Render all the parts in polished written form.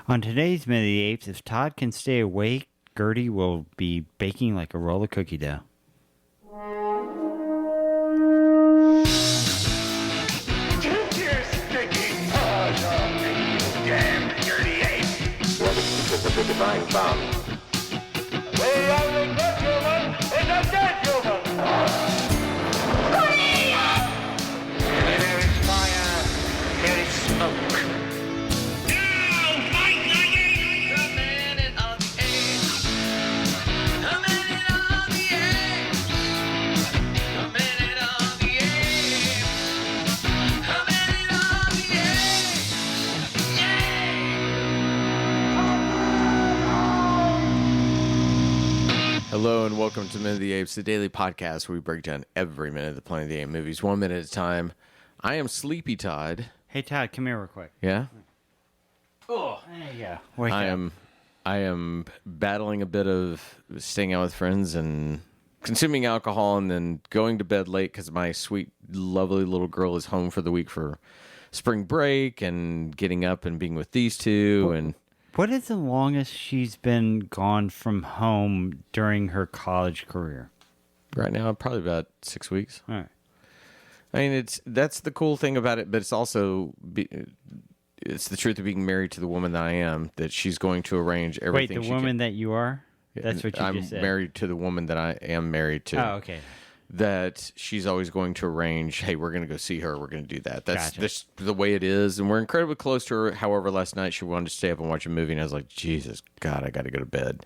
On today's Minute of the Apes, if Todd can stay awake, Gertie will be baking like a roll of cookie dough. Take your stinking paws off me, you damn dirty ape! Welcome to the Divine Bomb. We are the good human and the dead human! There is fire, there is smoke. Now fight like apes! The minute of the apes! The minute of the apes! The minute of the apes! The minute of the apes! Hello and welcome to Minute of the Apes, the daily podcast where we break down every minute of the Planet of the Apes movies, 1 minute at a time. I am Sleepy Todd. Hey, Todd, come here real quick. Yeah? Oh, there you go. Wake I up. am battling a bit of staying out with friends and consuming alcohol and then going to bed late because my sweet, lovely little girl is home for the week for spring break and getting up and being with these two. And What is the longest she's been gone from home during her college career? right now, probably about 6 weeks. All right. I mean, that's the cool thing about it, but it's also it's the truth of being married to the woman that I am, that she's going to arrange Wait, everything. the woman that you are? That's what you I'm just said. married to the woman that I am married to. Oh, okay. That she's always going to arrange, hey, we're going to go see her. We're going to do that. That's Gotcha. just the way it is. And we're incredibly close to her. However, last night she wanted to stay up and watch a movie. And I was like, Jesus, God, I got to go to bed.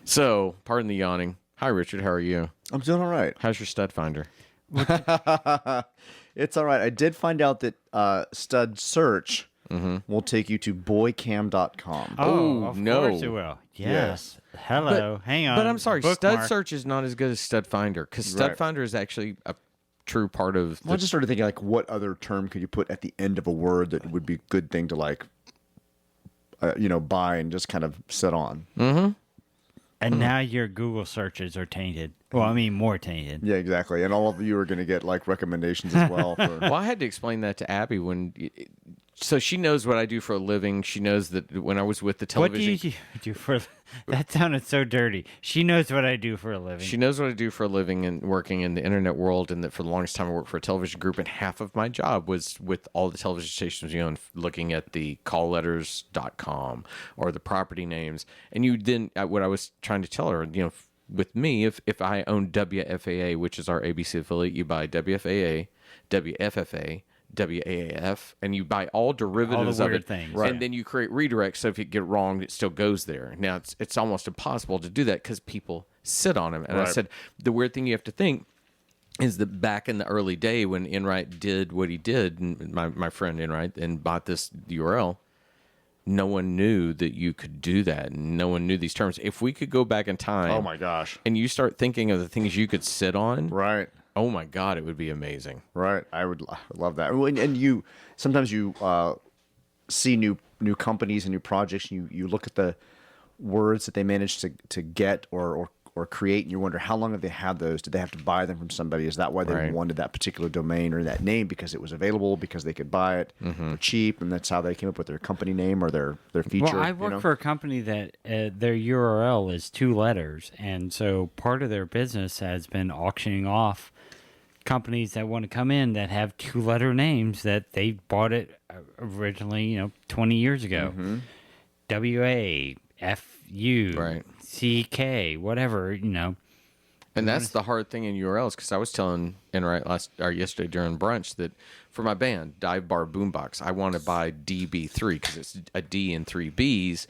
So, pardon the yawning. Hi, Richard. How are you? I'm doing all right. How's your stud finder? It's all right. I did find out that Stud Search will take you to boycam.com. Oh, Oh, of no. course it will. Yes. Hello. Hang on. But I'm sorry, Bookmark. Stud Search is not as good as Stud Finder because Stud Right. Finder is actually a true part of. Well, I just started thinking, like, what other term could you put at the end of a word that would be a good thing to, like, buy and just kind of sit on? And now your Google searches are tainted. Well, I mean, more tainted. Yeah, exactly. And all of you are going to get, like, recommendations as well. Well, I had to explain that to Abby so she knows what I do for a living. She knows that when I was with the What do television. you do for... That sounded so dirty. She knows what I do for a living. She knows what I do for a living and working in the internet world, and that for the longest time I worked for a television group, and half of my job was with all the television stations we own, looking at the callletters.com or the property names. And you then, what I was trying to tell her, with me, if I own WFAA, which is our ABC affiliate, you buy WFAA, WFFA, WAAF, and you buy all derivatives All the of weird it, things. and then you create redirects. So if you get it wrong, it still goes there. Now it's almost impossible to do that because people sit on them. And I Right. said the weird thing you have to think is that back in the early day when Enright did what he did, and my friend Enright, and bought this URL, no one knew that you could do that, and no one knew these terms. If we could go back in time, Oh, my gosh. and you start thinking of the things you could sit on, Right. oh my God, it would be amazing. Right. I would love that. And you sometimes you see new companies and new projects, and you look at the words that they managed to get or create, and you wonder, how long have they had those? Did they have to buy them from somebody? Is that why they Right. wanted that particular domain or that name? Because it was available, because they could buy it for cheap, and that's how they came up with their company name or their feature. Well, I work for a company that their URL is 2 letters, and so part of their business has been auctioning off companies that want to come in that have 2-letter names that they bought it originally, 20 years ago. WAFU, Right. CK, whatever, And that's the hard thing in URLs, because I was telling Enright yesterday during brunch that for my band, Dive Bar Boombox, I want to buy DB3 because it's a D and 3 Bs,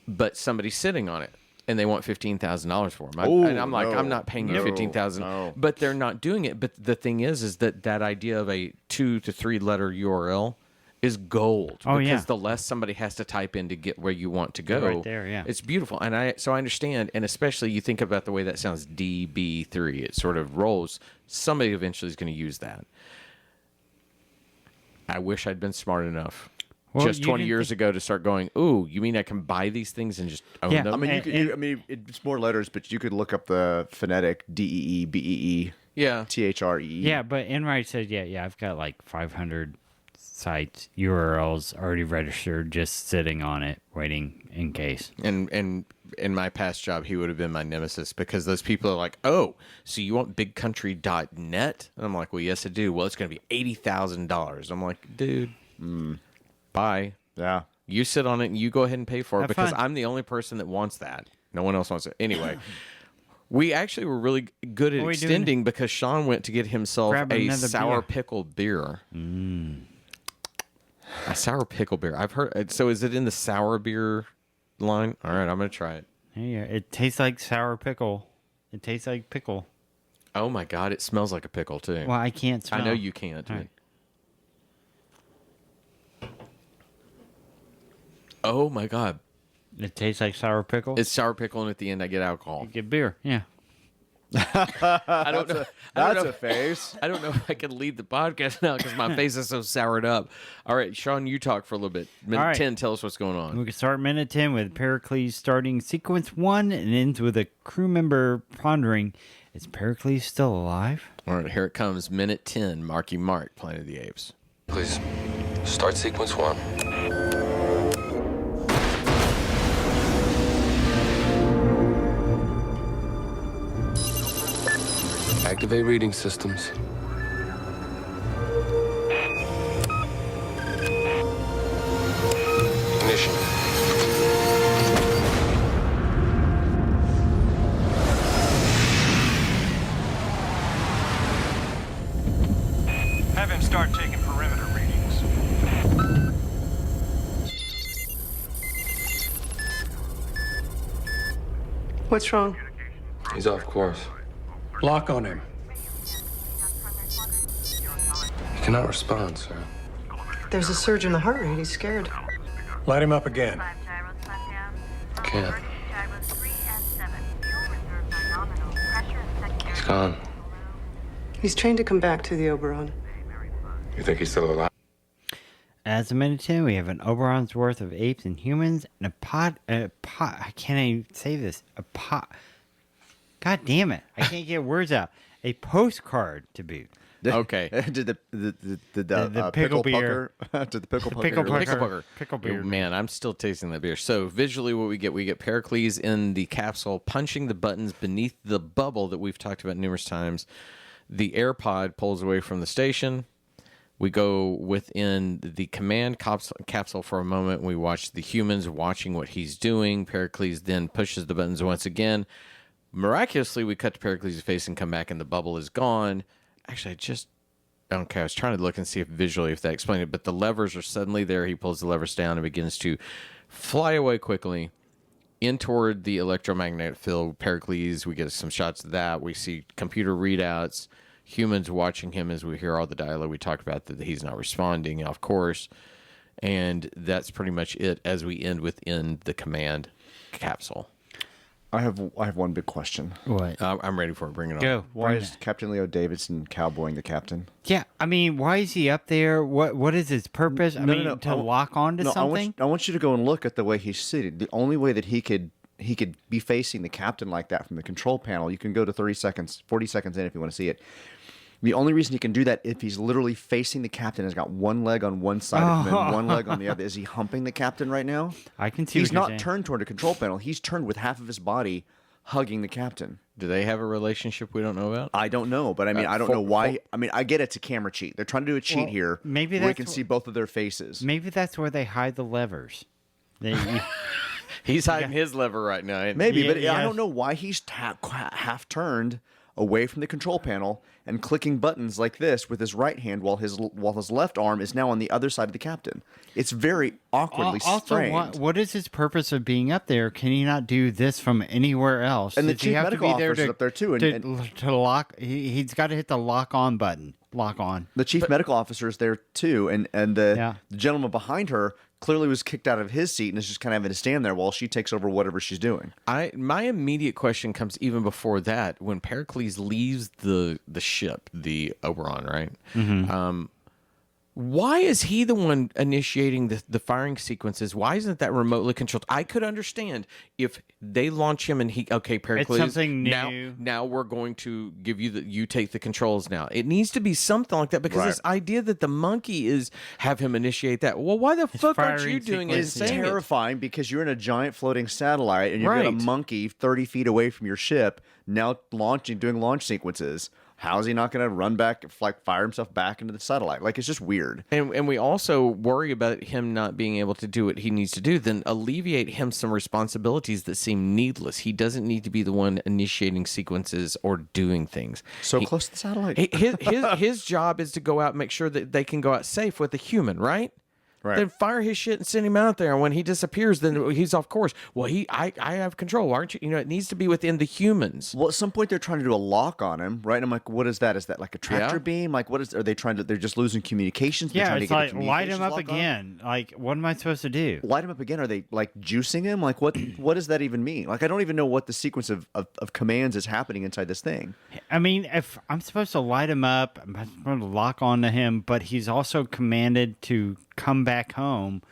but somebody's sitting on it and they want $15,000 for them. And I'm like, no, I'm not paying you no, $15,000, no. but they're not doing it. But the thing is that idea of a 2 to 3 letter URL is gold. Oh, because yeah. the less somebody has to type in to get where you want to go, Right there, yeah. it's beautiful. And I understand, and especially you think about the way that sounds, DB3, it sort of rolls. Somebody eventually is going to use that. I wish I'd been smart enough Well, just you 20 didn't years ago to start going, ooh, you mean I can buy these things and just own Yeah, them? I mean, And- it's more letters, but you could look up the phonetic DEE, BEE, yeah. THREE. Yeah, but Enright said, yeah, I've got like 500 site's URLs already registered, just sitting on it, waiting in case. And in my past job, he would have been my nemesis because those people are like, oh, so you want bigcountry.net? And I'm like, well, yes, I do. Well, it's going to be $80,000. I'm like, dude, bye. Yeah. You sit on it and you go ahead and pay for it Have because fun. I'm the only person that wants that. No one else wants it. Anyway, we actually were really good at What are we extending because Sean went to get himself Grab a another sour beer. pickle beer. A sour pickle beer. I've heard. So is it in the sour beer line? All right, I'm going to try it. Yeah, it tastes like sour pickle. It tastes like pickle. Oh my God, it smells like a pickle too. Well, I can't smell. I know you can't. All right. Oh my God, It tastes like sour pickle. it's sour pickle, and at the end I get alcohol. You get beer. Yeah. I don't know. That's a face. I don't know if I can lead the podcast now because my face is so soured up. All right, Sean, you talk for a little bit. Minute All right. 10, tell us what's going on. We can start minute 10 with Pericles starting sequence 1 and ends with a crew member pondering, is Pericles still alive? All right, here it comes. Minute 10, Marky Mark, Planet of the Apes. Please, start sequence 1. Activate reading systems. Ignition. Have him start taking perimeter readings. What's wrong? He's off course. Lock on him. He cannot respond, sir. There's a surge in the heart rate. He's scared. Light him up again. Can't. He's gone. He's trained to come back to the Oberon. You think he's still alive? As a minute 10, we have an Oberon's worth of apes and humans and a pot, I can't even say this, a pot, God damn it, I can't get words out, a postcard to boot. Okay. Did the pickle pickle beer. pucker? Did the pickle pucker? Pickle really- pucker. Pickle bugger. Pickle beer. Oh, man, I'm still tasting that beer. So visually what we get Pericles in the capsule punching the buttons beneath the bubble that we've talked about numerous times. The AirPod pulls away from the station. We go within the command capsule for a moment. We watch the humans watching what he's doing. Pericles then pushes the buttons once again. Miraculously, we cut to Pericles' face and come back, and the bubble is gone. Actually, I was trying to look and see if visually if that explained it, but the levers are suddenly there. He pulls the levers down and begins to fly away quickly in toward the electromagnetic field. Pericles, we get some shots of that. We see computer readouts, humans watching him as we hear all the dialogue we talked about, that he's not responding, of course. And that's pretty much it as we end within the command capsule. I have one big question. What? I'm ready for it. Bring it on. Go. Why Bring is it. Captain Leo Davidson cowboying the captain? Yeah, I mean, why is he up there? What is his purpose? I mean, to lock on to something? I want you to go and look at the way he's seated. The only way that he could be facing the captain like that from the control panel, you can go to 40 seconds in if you want to see it. The only reason he can do that if he's literally facing the captain, has got one leg on one side of him and one leg on the other. Is he humping the captain right now? I can see He's what you're not saying. turned toward a control panel. He's turned with half of his body hugging the captain. Do they have a relationship we don't know about? I don't know, but I mean, I don't know why. I mean, I get it's a camera cheat. They're trying to do a cheat Well, here. maybe where we that's can wh- see both of their faces. Maybe that's where they hide the levers. He's hiding his lever right now. Ain't he? Maybe, Yeah, but I yeah. don't know why he's half turned away from the control panel and clicking buttons like this with his right hand while his left arm is now on the other side of the captain. It's very awkwardly Also, framed. what is his purpose of being up there? Can he not do this from anywhere else? And the Does he chief have to medical be there officer's up there, too, to lock. He's got to hit the lock on button. Lock on. The chief medical officer is there too, and Yeah. the gentleman behind her clearly was kicked out of his seat and is just kind of having to stand there while she takes over whatever she's doing. My immediate question comes even before that. When Pericles leaves the ship, the Oberon, right? Why is he the one initiating the firing sequences? Why isn't that remotely controlled? I could understand if they launch him and Pericles, something new. Now we're going to give you you take the controls now. It needs to be something like that because this idea that the monkey have him initiate that. Well, why the fuck aren't you doing it? It's and saying it? terrifying because you're in a giant floating satellite and you've got a Right. monkey 30 feet away from your ship now doing launch sequences. How is he not going to run back, fire himself back into the satellite? Like, it's just weird. And we also worry about him not being able to do what he needs to do. Then alleviate him some responsibilities that seem needless. He doesn't need to be the one initiating sequences or doing things. So close to the satellite. His job is to go out and make sure that they can go out safe with a human, right? Right. Then fire his shit and send him out there. And when he disappears, then he's off course. Well, I have control, aren't you? You know, it needs to be within the humans. Well, at some point they're trying to do a lock on him, right? And I'm like, what is that? Is that like a tractor beam? Like, are they trying to? They're just losing communications. They're Yeah, trying it's to get like the light him communications up lock on? again. Like, what am I supposed to do? Light him up again? Are they like juicing him? Like, what does that even mean? Like, I don't even know what the sequence of commands is happening inside this thing. I mean, if I'm supposed to light him up, I'm supposed to lock onto him, but he's also commanded to come back home.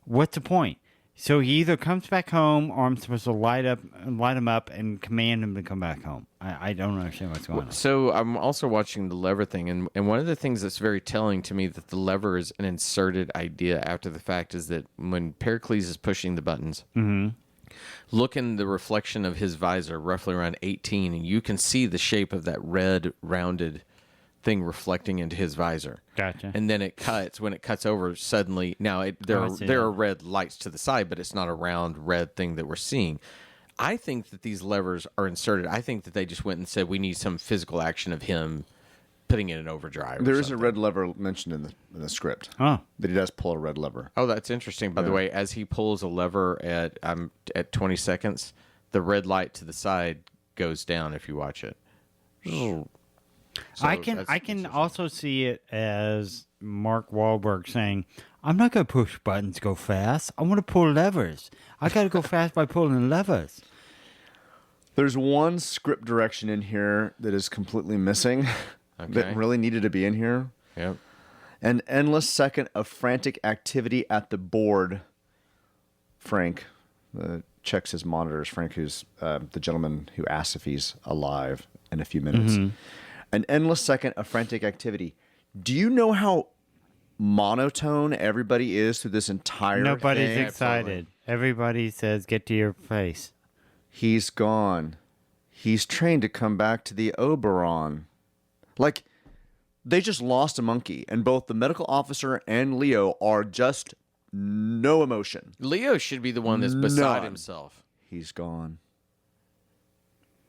What's the point? So he either comes back home, or I'm supposed to light him up, and command him to come back home. I don't understand what's going on. So I'm also watching the lever thing, and one of the things that's very telling to me that the lever is an inserted idea after the fact is that when Pericles is pushing the buttons, look in the reflection of his visor, roughly around 18, and you can see the shape of that red rounded thing reflecting into his visor. Gotcha. And then it cuts. When it cuts over, suddenly now there are red lights to the side, but it's not a round red thing that we're seeing. I think that these levers are inserted. I think that they just went and said we need some physical action of him putting it in overdrive. There is a red lever mentioned in the script. Oh. That he does pull a red lever. Oh, that's interesting. By the way, as he pulls a lever at 20 seconds, the red light to the side goes down if you watch it. So I can also see it as Mark Wahlberg saying, I'm not going to push buttons go fast. I want to pull levers. I got to go fast by pulling levers. There's one script direction in here that is completely missing that really needed to be in here. Yep. An endless second of frantic activity at the board. Frank checks his monitors. Frank, who's the gentleman who asks if he's alive in a few minutes. An endless second of frantic activity. Do you know how monotone everybody is through this entire Nobody's thing? excited. Everybody says, get to your place. He's gone. He's trained to come back to the Oberon. Like, they just lost a monkey, and both the medical officer and Leo are just no emotion. Leo should be the one that's beside None. himself. He's gone.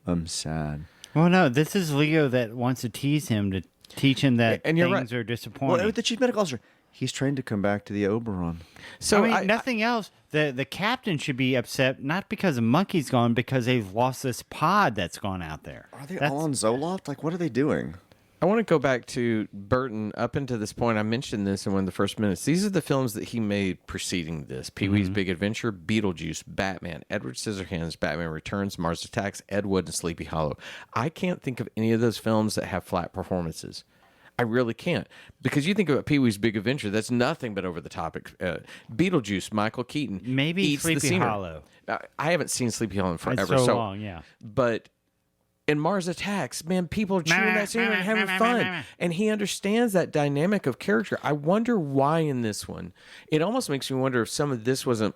I'm sad. Well, no, this is Leo that wants to tease him to teach him that And you're things right. are disappointing. Well, the chief medical officer, he's trained to come back to the Oberon. So I mean, nothing else. The captain should be upset, not because the monkey's gone, because they've lost this pod that's gone out there. Are they all on Zoloft? Like, what are they doing? I want to go back to Burton. Up until this point, I mentioned this in one of the first minutes. These are the films that he made preceding this: Pee-wee's Big Adventure, Beetlejuice, Batman, Edward Scissorhands, Batman Returns, Mars Attacks, Ed Wood, and Sleepy Hollow. I can't think of any of those films that have flat performances. I really can't, because you think about Pee-wee's Big Adventure, that's nothing but over the top. Beetlejuice, Michael Keaton, Maybe eats the Sleepy scenery. Hollow. I haven't seen Sleepy Hollow in forever. It's so long, yeah. But in Mars Attacks, man, people are chewing that scenery and having fun. And he understands that dynamic of character. I wonder why in this one. It almost makes me wonder if some of this wasn't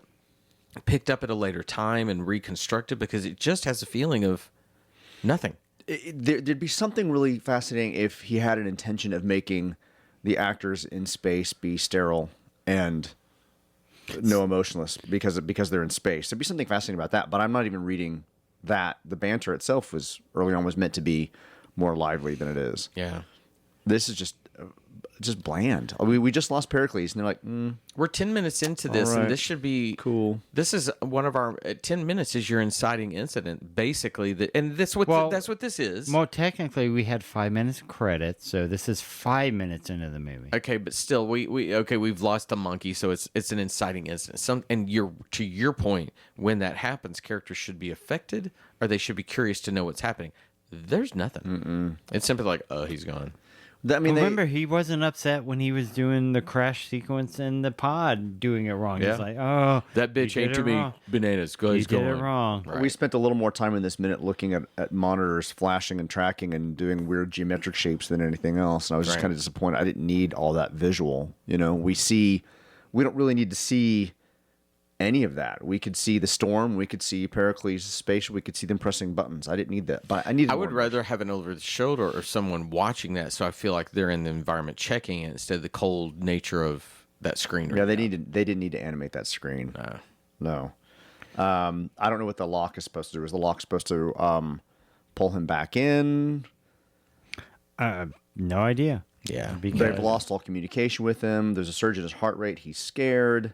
picked up at a later time and reconstructed, because it just has a feeling of nothing. There'd be something really fascinating if he had an intention of making the actors in space be sterile and no emotionless because they're in space. There'd be something fascinating about that, but I'm not even reading that. The banter itself was early on was meant to be more lively than it is. Yeah. This is just bland. We just lost Pericles, and they're like, We're 10 minutes into this, All right. and this should be Cool. This is one of our 10 minutes is your inciting incident, basically. And that's what that's what this is. Well, technically, we had 5 minutes of credits, so this is 5 minutes into the movie. Okay, but still, we've lost a monkey, so it's an inciting incident. To your point, when that happens, characters should be affected, or they should be curious to know what's happening. There's nothing. It's simply like, oh, he's gone. I mean, Remember, he wasn't upset when he was doing the crash sequence in the pod, doing it wrong. Yeah. He's like, "Oh, That bitch you ain't did too it many wrong. bananas. Go, You he's did going. it wrong." Right. we spent a little more time in this minute looking at monitors flashing and tracking and doing weird geometric shapes than anything else. And I was just Right. kind of disappointed. I didn't need all that visual. We don't really need to see any of that. We could see the storm. We could see Pericles' spaceship. We could see them pressing buttons. I didn't need that. But I would rather have an over the shoulder or someone watching that, so I feel like they're in the environment checking it instead of the cold nature of that screen. Yeah, right they didn't need to animate that screen. No. I don't know what the lock is supposed to do. Is the lock supposed to pull him back in? No idea. Yeah. Because They've lost all communication with him. There's a surge in his heart rate. He's scared.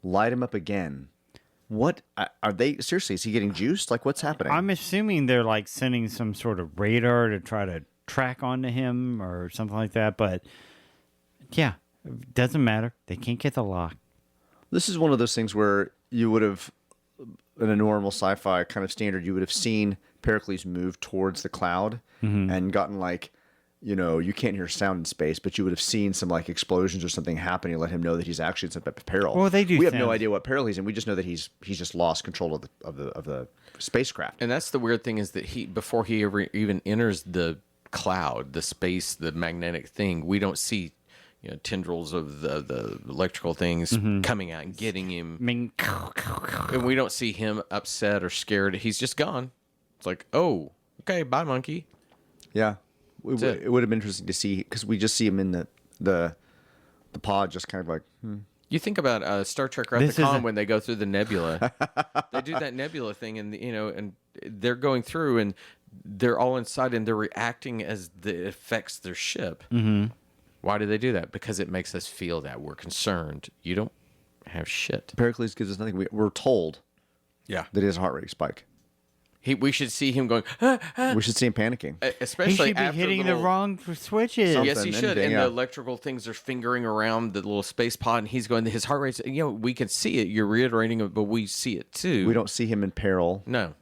Light him up again. What are they? Seriously, is he getting juiced? Like, what's happening? I'm assuming they're like sending some sort of radar to try to track onto him or something like that. But yeah, it doesn't matter. They can't get the lock. This is one of those things where you would have, in a normal sci-fi kind of standard, you would have seen Pericles move towards the cloud and gotten like, you can't hear sound in space, but you would have seen some like explosions or something happening to let him know that he's actually in some type of peril. Well, they do We have no sound. idea what peril he's in. We just know that he's just lost control of the spacecraft. And that's the weird thing is that before he ever even enters the cloud, the space, the magnetic thing, we don't see tendrils of the electrical things coming out and getting him. I mean, And we don't see him upset or scared. He's just gone. It's like, oh, okay, bye, monkey. Yeah, it. it would have been interesting to see because we just see him in the pod, just kind of like. You think about Star Trek Wrath of This is Khan a- when they go through the nebula. They do that nebula thing, and and they're going through, and they're all inside, and they're reacting as it affects their ship. Mm-hmm. Why do they do that? Because it makes us feel that we're concerned. You don't have shit. Pericles gives us nothing. We're told Yeah, that his heart rate spike. we should see him going, We should see him panicking. especially he should be after hitting little- the wrong switches. Something. Yes, he should. anything, And yeah. the electrical things are fingering around the little space pod, and he's going. His heart rate's. We can see it. You're reiterating it, but we see it too. We don't see him in peril. No.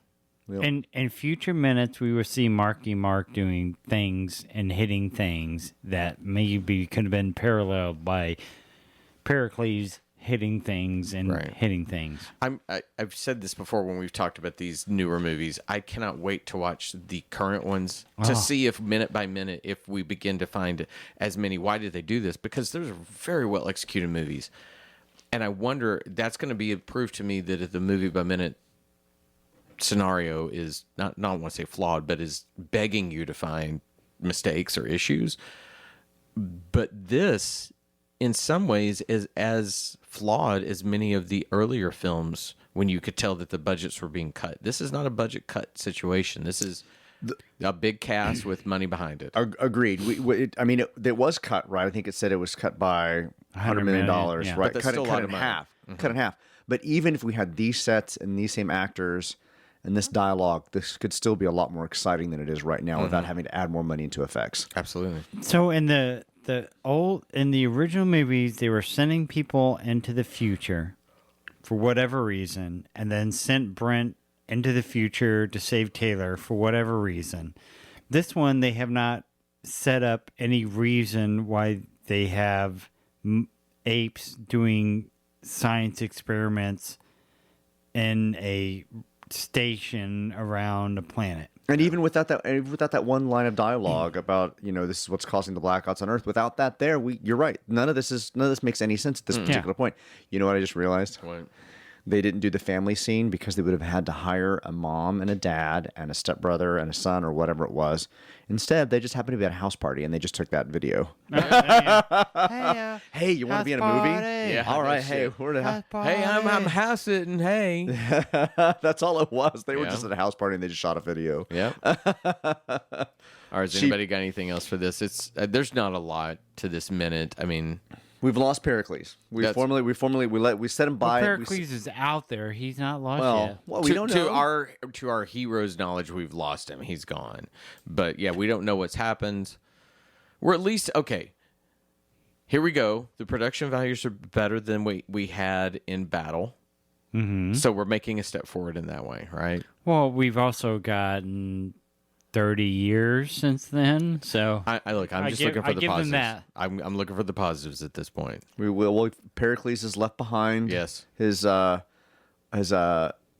In future minutes, we will see Marky Mark doing things and hitting things that maybe could have been paralleled by Pericles hitting things and Right. hitting things. I've said this before when we've talked about these newer movies. I cannot wait to watch the current ones to see if minute by minute, if we begin to find as many. Why did they do this? Because those are very well executed movies. And I wonder, that's going to be a proof to me that if the movie by minute scenario is not I want to say flawed, but is begging you to find mistakes or issues. But this, in some ways, is as flawed as many of the earlier films when you could tell that the budgets were being cut. This is not a budget cut situation. This is a big cast with money behind it. Agreed. It was cut, right? I think it said it was cut by $100 million, million, yeah. right? But that's cut still a cut lot it of in money. half. Cut in half. But even if we had these sets and these same actors and this dialogue, this could still be a lot more exciting than it is right now without having to add more money into effects. Absolutely. So in the original movies, they were sending people into the future for whatever reason, and then sent Brent into the future to save Taylor for whatever reason. This one, they have not set up any reason why they have apes doing science experiments in a station around a planet. And even without that one line of dialogue about this is what's causing the blackouts on Earth, without that there, you're right. None of this makes any sense at this particular point. You know what I just realized? What? They didn't do the family scene because they would have had to hire a mom and a dad and a stepbrother and a son or whatever it was. Instead, they just happened to be at a house party and they just took that video. Hey, you want to be in a movie? Yeah, All right. no Hey, shit. we're at Hey, I'm house sitting. Hey. That's all it was. They were Yeah. just at a house party and they just shot a video. Yeah. Or has anybody got anything else for this? It's there's not a lot to this minute. I mean, We've lost Pericles. We set him by. Pericles is out there. He's not lost yet. we don't know. to our hero's knowledge, we've lost him. He's gone. But yeah, we don't know what's happened. We're at least okay. Here we go. The production values are better than we had in Battle. Mm-hmm. So we're making a step forward in that way, right? Well, we've also gotten 30 years since then. So I'm just looking for the give them positives. that. I'm looking for the positives at this point. Pericles is left behind. Yes. His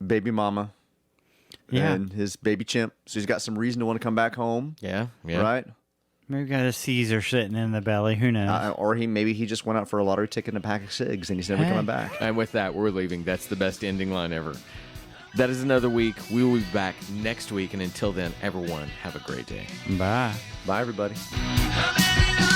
baby mama. Yeah. And his baby chimp. So he's got some reason to want to come back home. Yeah. Yeah. Right? Maybe got a Caesar sitting in the belly. Who knows? Or maybe he just went out for a lottery ticket and a pack of cigs and he's never coming back. And with that, we're leaving. That's the best ending line ever. That is another week. We will be back next week. And until then, everyone, have a great day. Bye. Bye, everybody. A man in